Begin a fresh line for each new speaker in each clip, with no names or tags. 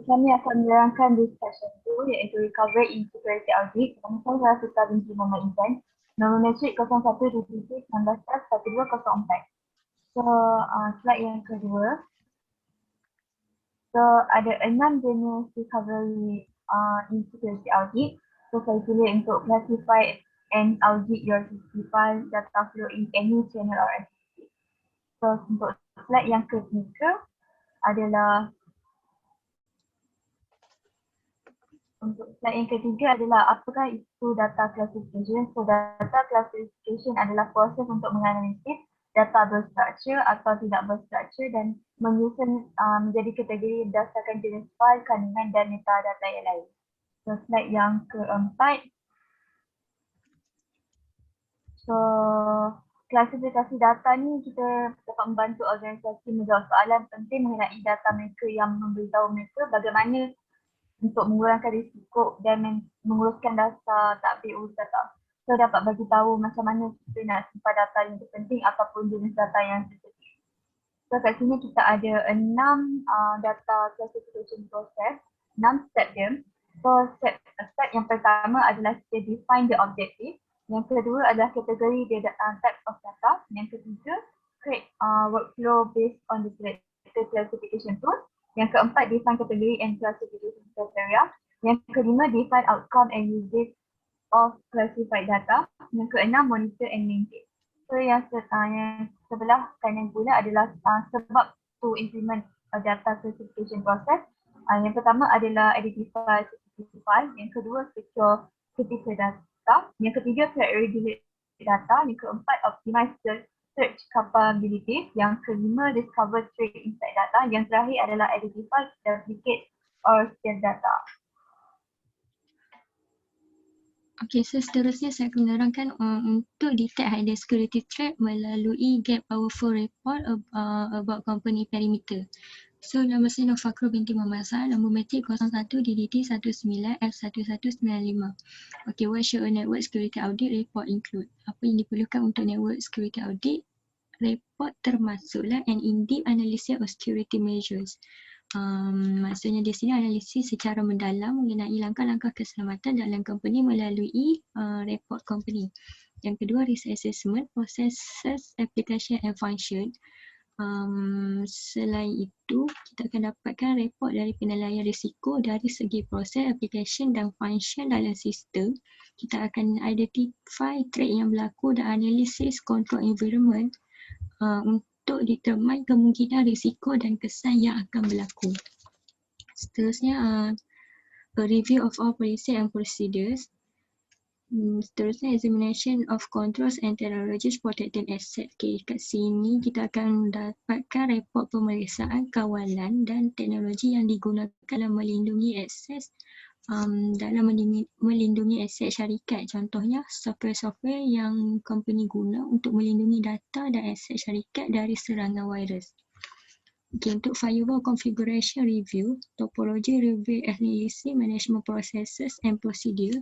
Kami akan menerangkan discussion itu iaitu Recovery in Security Audit. Kami saya Sita binti Muhammad Izan. Nombor metrik 0123-19/1204. So, slide yang kedua. So, ada 6 jenis recovery in security audit. So, saya pilih untuk classify and audit your CCP file data flow in any channel or activity. So, untuk slide yang ketiga adalah apakah itu data classification. So, data classification adalah proses untuk menganalisis data berstruktur atau tidak berstruktur dan menyusun menjadi kategori berdasarkan jenis file, kandungan dan metadata yang lain. So, slide yang keempat. So, klasifikasi data ni kita dapat membantu organisasi menjawab soalan penting mengenai data mereka yang memberitahu mereka bagaimana untuk mengurangkan risiko dan menguruskan data takbir urus data. So, dapat bagi tahu macam mana kita nak simpan data yang penting ataupun jenis data yang sensitif. So, kat sini kita ada 6 data classification process, 6 step dia. So, step yang pertama adalah kita define the objective. Yang kedua adalah kategori the type of data. Yang ketiga, create workflow based on the selected classification tool. Yang keempat, define category and classification criteria. Yang kelima, define outcome and usage of classified data. Yang keenam, monitor and maintain. So, yang sebelah kanan pula adalah sebab to implement a data classification process. Yang pertama adalah identify specific file. Yang kedua, secure critical data. Yang ketiga, create regulate data. Yang keempat, optimize the search capabilities. Yang kelima, discover trait inside data. Yang terakhir adalah identify duplicate or scale data.
Okey, so seterusnya saya akan menerangkan untuk detect hidden security threat melalui Gap Powerful Report about company perimeter. So, nama saya Nur Fakrul binti Muhammad Azhar, nombor metrik 01 DDT 19F1195. Okey, what should a network security audit report include? Apa yang diperlukan untuk network security audit? Report termasuklah an in-depth analysis of security measures. Maksudnya di sini analisis secara mendalam mengenai langkah-langkah keselamatan dalam company melalui report company. Yang kedua, risk assessment, processes, application and function. Selain itu, kita akan dapatkan report dari penilaian risiko dari segi proses, application dan function dalam sistem. Kita akan identify threat yang berlaku dan analisis control environment untuk determine kemungkinan risiko dan kesan yang akan berlaku. Seterusnya, a review of all policy and procedures. Seterusnya, examination of controls and technologies protecting asset. Okay, kat sini kita akan dapatkan report pemeriksaan kawalan dan teknologi yang digunakan dalam melindungi akses melindungi aset syarikat. Contohnya, software-software yang company guna untuk melindungi data dan aset syarikat dari serangan virus. Okay, untuk firewall configuration review, topology review analysis, management processes and procedure,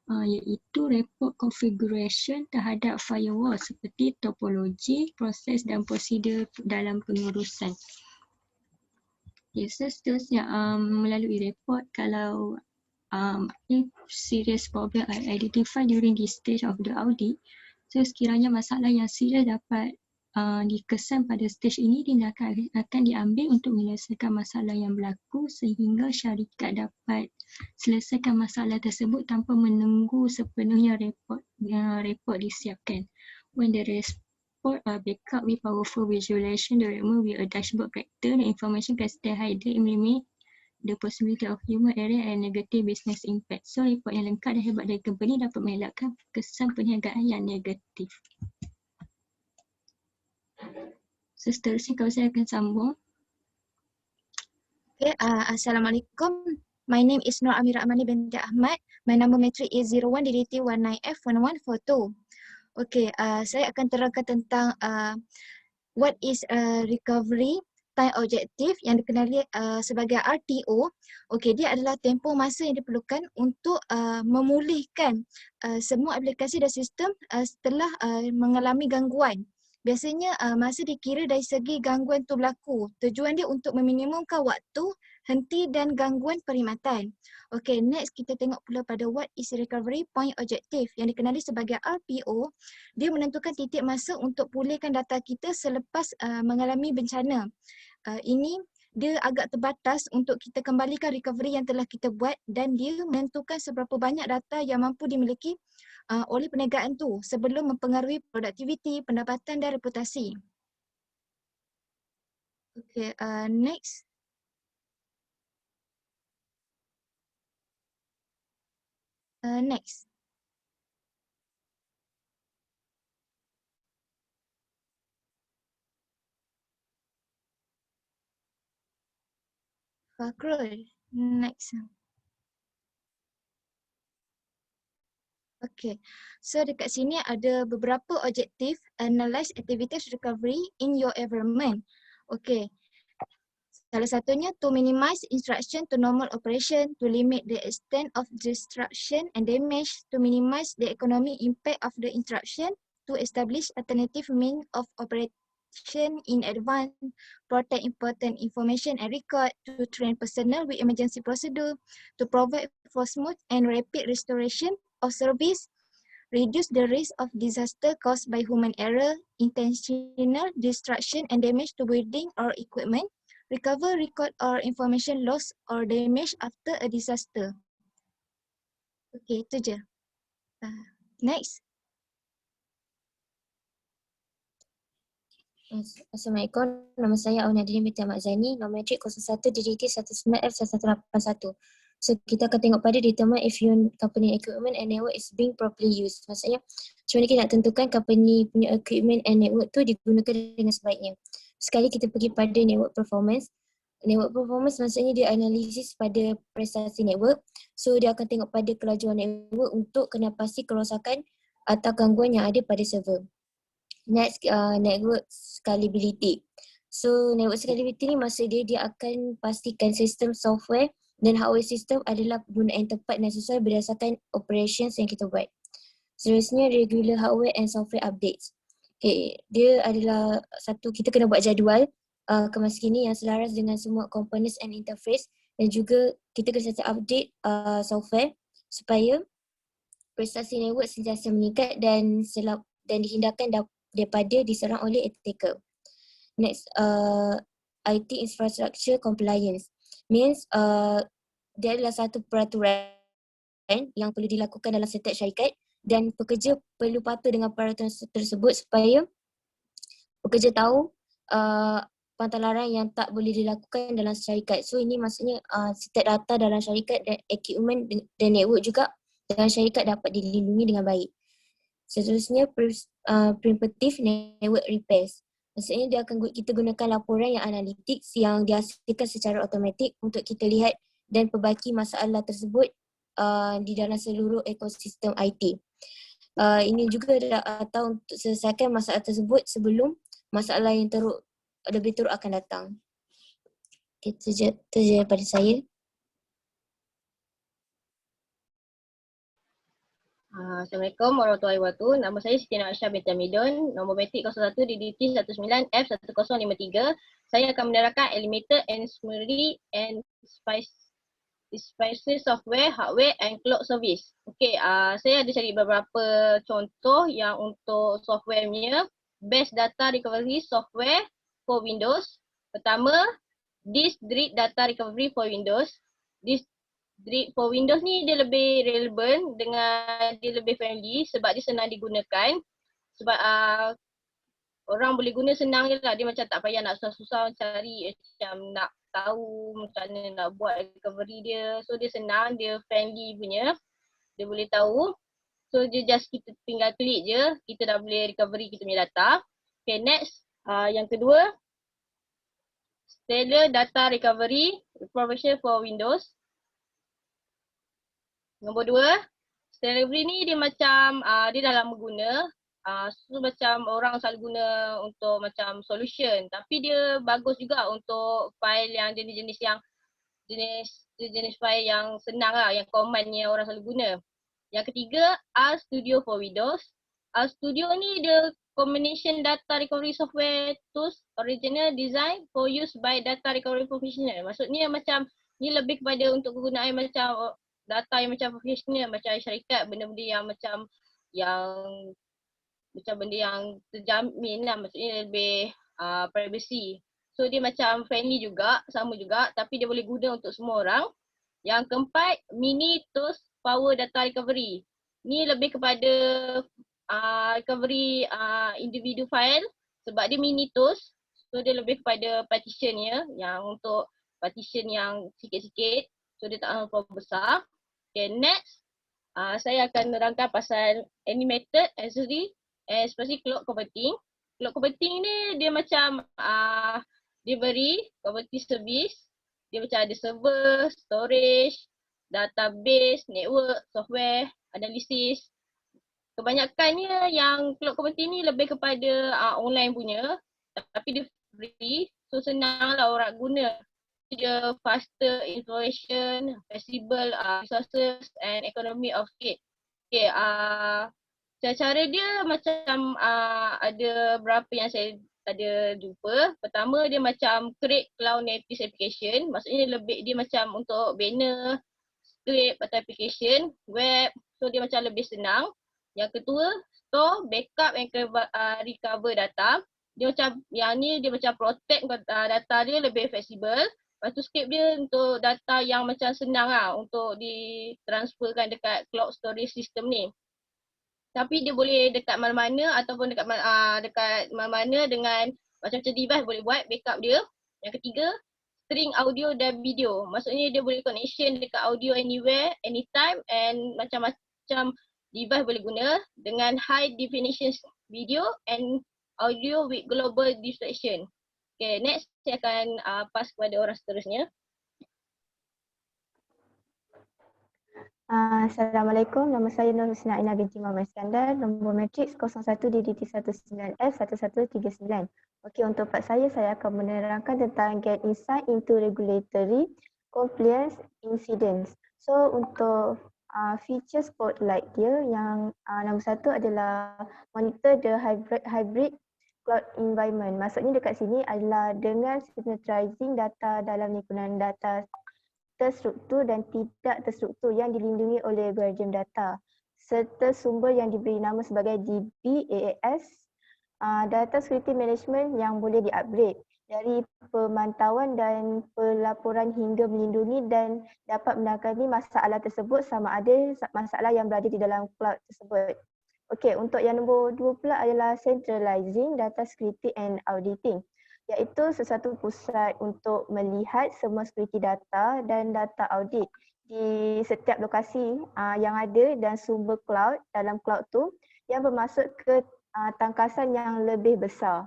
iaitu report configuration terhadap firewall seperti topologi, proses dan prosedur dalam pengurusan. Okay, so seterusnya melalui report kalau if serious problem are identified during this stage of the audit, so sekiranya masalah yang serius dapat dikesan pada stage ini, tindakan akan diambil untuk menyelesaikan masalah yang berlaku sehingga syarikat dapat selesaikan masalah tersebut tanpa menunggu sepenuhnya report disiapkan. When the report are backup with powerful visualization, the report with a dashboard factor, the information can stay hidden, eliminate the possibility of human error and negative business impact. So, report yang lengkap dan hebat dari company dapat mengelakkan kesan perniagaan yang negatif. So, seterusnya kalau saya akan sambung.
Okay, Assalamualaikum. My name is Nur Amira Amani binti Ahmad. My number matric is 01DDT19F1142. Okay, saya akan terangkan tentang what is recovery time objective yang dikenali sebagai RTO. Okey, dia adalah tempoh masa yang diperlukan untuk memulihkan semua aplikasi dan sistem setelah mengalami gangguan. Biasanya masa dikira dari segi gangguan itu berlaku. Tujuan dia untuk meminimumkan waktu henti dan gangguan perkhidmatan. Okay, next kita tengok pula pada what is recovery point objective yang dikenali sebagai RPO. Dia menentukan titik masa untuk pulihkan data kita selepas mengalami bencana. Ini dia agak terbatas untuk kita kembalikan recovery yang telah kita buat dan dia menentukan seberapa banyak data yang mampu dimiliki oleh perniagaan tu sebelum mempengaruhi produktiviti, pendapatan dan reputasi. Okay, next. Next. Fakrul. Next. Okay, so dekat sini ada beberapa objektif analyze activities recovery in your environment. Okay, salah satunya to minimize instruction to normal operation, to limit the extent of destruction and damage, to minimize the economic impact of the interruption, to establish alternative means of operation in advance, protect important information and record, to train personnel with emergency procedure, to provide for smooth and rapid restoration of service, reduce the risk of disaster caused by human error, intentional destruction and damage to building or equipment, recover record or information loss or damage after a disaster. Okay, itu je. Next.
Assalamualaikum, nama saya Auna Dini Binti Ahmad Zaini, nombor metrik 01 DDT 19F1181. So kita akan tengok pada determine if your company equipment and network is being properly used. Maksudnya macam mana kita nak tentukan company punya equipment and network tu digunakan dengan sebaiknya. Sekali kita pergi pada network performance. Network performance maksudnya dia analisis pada prestasi network. So dia akan tengok pada kelajuan network untuk kena pasti kerosakan atau gangguan yang ada pada server. Next, network scalability. So network scalability ni maksud dia akan pastikan sistem software dan hardware sistem adalah penggunaan yang tepat dan sesuai berdasarkan operations yang kita buat. Seterusnya regular hardware and software updates. Okay, dia adalah satu, kita kena buat jadual ke masa kini yang selaras dengan semua components and interface, dan juga kita kena sentiasa update software supaya prestasi network sentiasa meningkat dan dihindarkan daripada diserang oleh attacker. Next, IT infrastructure compliance means dia adalah satu peraturan yang perlu dilakukan dalam setiap syarikat dan pekerja perlu patuh dengan peraturan tersebut supaya pekerja tahu pantalaran yang tak boleh dilakukan dalam syarikat. So ini maksudnya setiap data dalam syarikat dan equipment dan network juga dalam syarikat dapat dilindungi dengan baik. Seterusnya preemptive network repairs. Maksudnya kita gunakan laporan yang analytics yang dihasilkan secara automatik untuk kita lihat dan perbaiki masalah tersebut di dalam seluruh ekosistem IT. Ini juga atau untuk selesaikan masalah tersebut sebelum masalah yang lebih teruk akan datang. Itu je daripada saya.
Assalamualaikum warahmatullahi wabarakatuh. Nama saya Siti Aisyah binti Hamidun, nombor metrik 01 DDT 19F1053. Saya akan menerangkan Elementor and Summary and Spices Software, Hardware and Cloud Service. Okey, saya ada cari beberapa contoh yang untuk softwarenya. Best Data Recovery Software for Windows. Pertama, Disk Read Data Recovery for Windows. Disk for Windows ni dia lebih relevan dengan dia lebih friendly sebab dia senang digunakan. Sebab orang boleh guna senang je lah. Dia macam tak payah nak susah-susah cari macam nak tahu macam mana nak buat recovery dia. So dia senang, dia friendly punya. Dia boleh tahu. So dia just kita tinggal klik je, kita dah boleh recovery kita punya data. Okay, next. Yang kedua, Stellar Data Recovery Provision for Windows. Nombor 2, Stellar ni dia macam dia dah lama guna. So macam orang selalu guna untuk macam solution, tapi dia bagus juga untuk file yang jenis file yang senang lah, yang commandnya orang selalu guna. Yang ketiga, RStudio for Windows. RStudio ni dia combination data recovery software tools original design for use by data recovery professional. Maksudnya macam Ni lebih kepada untuk kegunaan macam data yang macam profesional, macam syarikat, benda-benda yang benda yang terjamin lah, maksudnya lebih privacy. So dia macam friendly juga, sama juga, tapi dia boleh guna untuk semua orang. Yang keempat, mini tools power data recovery. Ni lebih kepada recovery individu file sebab dia mini tools. So dia lebih kepada partitionnya, yang untuk partition yang sikit-sikit. So dia tak terlalu besar. Okay, next. Saya akan nerangkan pasal animated accessory especially cloud computing. Cloud computing ni dia macam dia beri computing service. Dia macam ada server, storage, database, network, software, analisis. Kebanyakannya yang cloud computing ni lebih kepada online punya, tapi dia free, so senang lah orang guna. Dia faster information, flexible resources and economy of scale. Okay, cara dia macam ada berapa yang saya ada jumpa. Pertama dia macam create cloud native application. Maksudnya dia macam untuk banner, script atau application, web. So dia macam lebih senang. Yang kedua, store, backup and recover data. Dia macam yang ni dia macam protect data dia lebih fleksibel. Lepas tu script dia untuk data yang macam senang lah untuk ditransferkan dekat cloud storage system ni. Tapi dia boleh dekat mana-mana ataupun dekat mana-mana dengan macam-macam device boleh buat backup dia. Yang ketiga, string audio dan video. Maksudnya dia boleh connection dekat audio anywhere, anytime and macam-macam device boleh guna dengan high definition video and audio with global distraction. Okay, next saya akan pass kepada orang seterusnya.
Assalamualaikum, nama saya Nur Husna Aina binti Muhammad Iskandar, nombor matriks 01DDT191139. Okey, untuk part saya akan menerangkan tentang get insight into regulatory compliance incidents. So untuk feature spotlight dia yang nombor satu adalah monitor the hybrid cloud environment. Maksudnya dekat sini adalah dengan synchronizing data dalam lingkungan data terstruktur dan tidak terstruktur yang dilindungi oleh guardian data serta sumber yang diberi nama sebagai DBAAS, data security management yang boleh di-upgrade dari pemantauan dan pelaporan hingga melindungi dan dapat menangani masalah tersebut sama ada masalah yang berada di dalam cloud tersebut. Okey, untuk yang nombor 2 pula adalah centralizing data security and auditing, iaitu sesuatu pusat untuk melihat semua security data dan data audit di setiap lokasi yang ada dan sumber cloud dalam cloud tu yang bermaksud ke tangkasan yang lebih besar.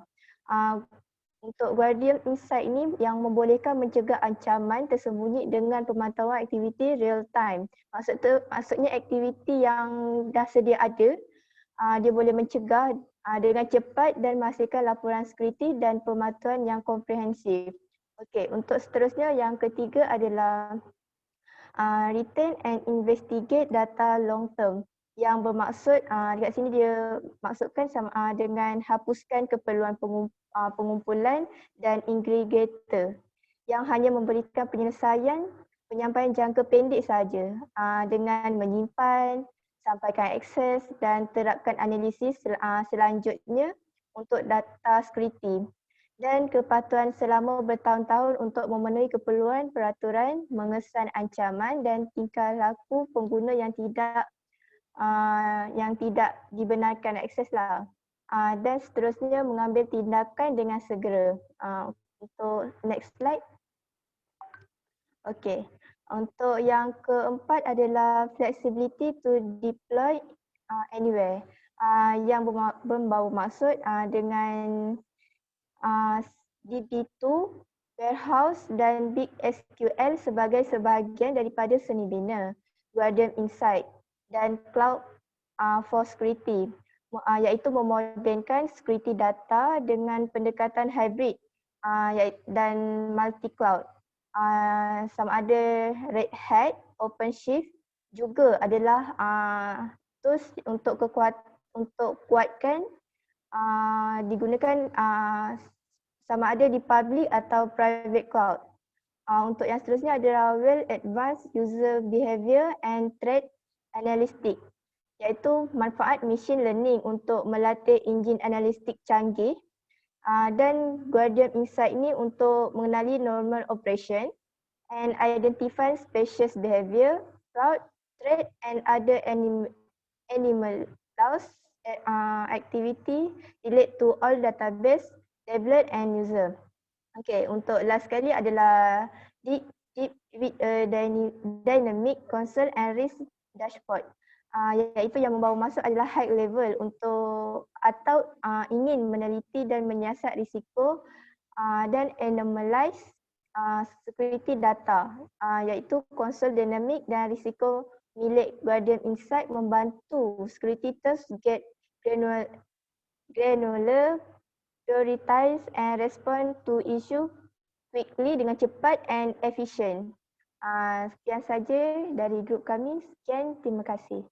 Untuk Guardian Insight ini yang membolehkan mencegah ancaman tersembunyi dengan pemantauan aktiviti real time. Maksudnya aktiviti yang dah sedia ada, dia boleh mencegah dengan cepat dan menghasilkan laporan security dan pemantauan yang komprehensif. Okey, untuk seterusnya yang ketiga adalah retain and investigate data long term yang bermaksud dekat sini dia maksudkan dengan hapuskan keperluan pengumpulan dan aggregator yang hanya memberikan penyampaian jangka pendek sahaja dengan menyimpan, sampaikan akses dan terapkan analisis selanjutnya untuk data security dan kepatuhan selama bertahun-tahun untuk memenuhi keperluan peraturan, mengesan ancaman dan tingkah laku pengguna yang tidak dibenarkan akses lah. Dan seterusnya mengambil tindakan dengan segera. Untuk next slide. Okey. Untuk yang keempat adalah flexibility to deploy anywhere yang membawa maksud dengan DB2, warehouse dan big SQL sebagai sebahagian daripada seni bina Guardian Insight dan cloud for security, iaitu memodernkan security data dengan pendekatan hybrid dan multi-cloud. Sama ada Red Hat, OpenShift juga adalah tools untuk kuatkan digunakan sama ada di public atau private cloud. Untuk yang seterusnya adalah well advanced user behavior and threat analytics, iaitu manfaat machine learning untuk melatih enjin analitik canggih dan Guardian Insight ini untuk mengenali normal operation and identify species behavior, fraud, threat and other animal loss activity relate to all database, tablet and user. Okay, untuk last kali adalah deep with a dynamic console and risk dashboard. Iaitu yang membawa masuk adalah high level untuk atau ingin meneliti dan menyiasat risiko dan analyze security data, iaitu konsol dinamik dan risiko milik Guardian Insight membantu security teams get granular, prioritize and respond to issue quickly dengan cepat and efficient. Sekian saja dari grup kami. Sekian, terima kasih.